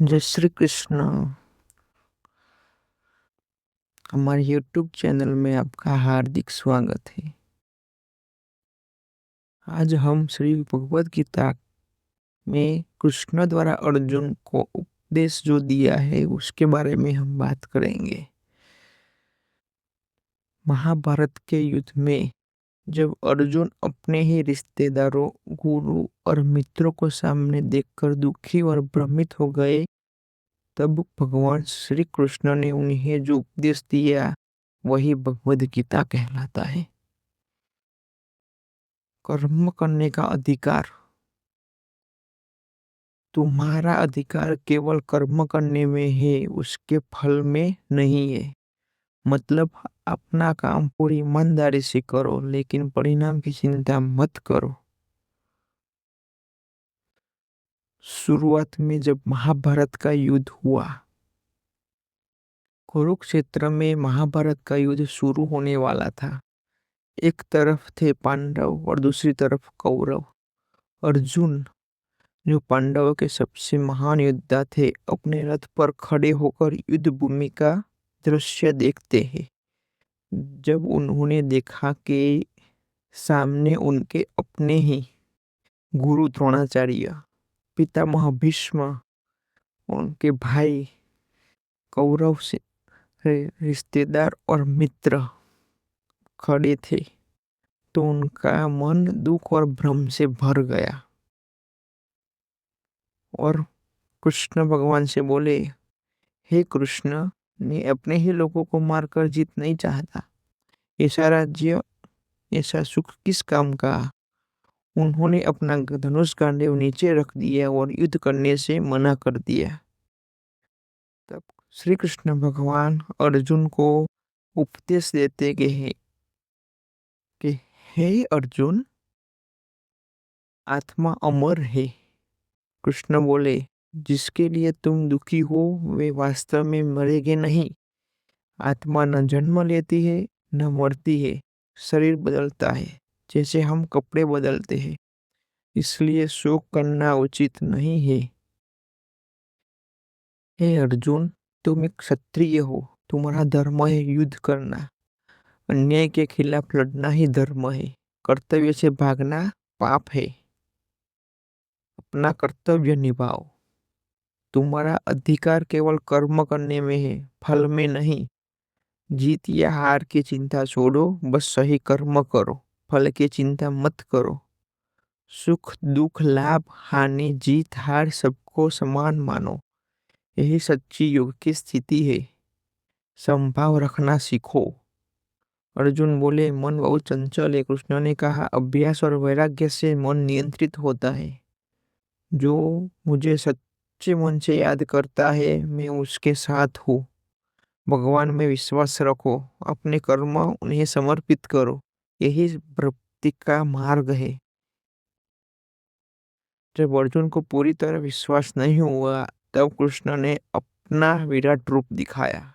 जय श्री कृष्ण। हमारे YouTube channel में आपका हार्दिक स्वागत है। आज हम श्री भगवद गीता में कृष्ण द्वारा अर्जुन को उपदेश जो दिया है उसके बारे में हम बात करेंगे। महाभारत के युद्ध में जब अर्जुन अपने ही रिश्तेदारों, गुरु और मित्रों को सामने देखकर दुखी और भ्रमित हो गए, तब भगवान श्री कृष्ण ने उन्हें जो उपदेश दिया वही भगवद गीता कहलाता है। कर्म करने का अधिकार। तुम्हारा अधिकार केवल कर्म करने में है, उसके फल में नहीं है। मतलब अपना काम पूरी ईमानदारी से करो, लेकिन परिणाम की चिंता मत करो। शुरुआत में जब महाभारत का युद्ध हुआ, कुरुक्षेत्र में महाभारत का युद्ध शुरू होने वाला था। एक तरफ थे पांडव और दूसरी तरफ कौरव। अर्जुन, जो पांडवों के सबसे महान योद्धा थे, अपने रथ पर खड़े होकर युद्ध भूमि का दृश्य देखते हैं। जब उन्होंने देखा कि सामने उनके अपने ही गुरु द्रोणाचार्य, पितामह भीष्म, उनके भाई कौरव से रिश्तेदार और मित्र खड़े थे, तो उनका मन दुख और भ्रम से भर गया और कृष्ण भगवान से बोले, हे कृष्ण, मैं अपने ही लोगों को मारकर जीत नहीं चाहता। ऐसा राज्य, ऐसा सुख किस काम का। उन्होंने अपना धनुष गांडीव नीचे रख दिया और युद्ध करने से मना कर दिया। तब श्री कृष्ण भगवान अर्जुन को उपदेश देते कि हे अर्जुन, आत्मा अमर है। कृष्ण बोले, जिसके लिए तुम दुखी हो वे वास्तव में मरेंगे नहीं। आत्मा न जन्म लेती है न मरती है, शरीर बदलता है जैसे हम कपड़े बदलते हैं, इसलिए शोक करना उचित नहीं है। हे अर्जुन, तुम एक क्षत्रिय हो, तुम्हारा धर्म है युद्ध करना। अन्याय के खिलाफ लड़ना ही धर्म है। कर्तव्य से भागना पाप है। अपना कर्तव्य निभाओ। तुम्हारा अधिकार केवल कर्म करने में है, फल में नहीं। जीत या हार की चिंता छोड़ो, बस सही कर्म करो, फल की चिंता मत करो। सुख दुख, लाभ हानि, जीत हार सबको समान मानो, यही सच्ची योग की स्थिति है। संभाव रखना सीखो। अर्जुन बोले, मन बहुत चंचल है। कृष्ण ने कहा, अभ्यास और वैराग्य से मन नियंत्रित होता है। जो मुझे सच्चे मन से याद करता है, मैं उसके साथ हूँ। भगवान में विश्वास रखो, अपने कर्म उन्हें समर्पित करो, यही भक्ति का मार्ग है। जब अर्जुन को पूरी तरह विश्वास नहीं हुआ, तब कृष्ण ने अपना विराट रूप दिखाया।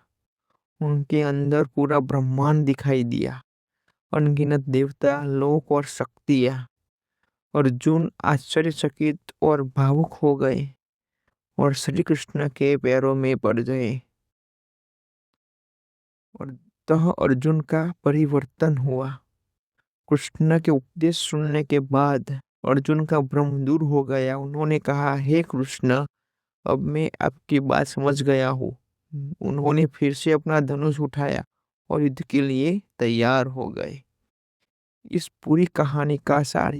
उनके अंदर पूरा ब्रह्मांड दिखाई दिया, अनगिनत देवता, लोक और शक्तियां। अर्जुन आश्चर्यचकित और भावुक हो गए और श्री कृष्ण के पैरों में पड़ गए। और तह अर्जुन का परिवर्तन हुआ। कृष्ण के उपदेश सुनने के बाद अर्जुन का भ्रम दूर हो गया। उन्होंने कहा, हे कृष्ण, अब मैं आपकी बात समझ गया हूँ। उन्होंने फिर से अपना धनुष उठाया और युद्ध के लिए तैयार हो गए। इस पूरी कहानी का सार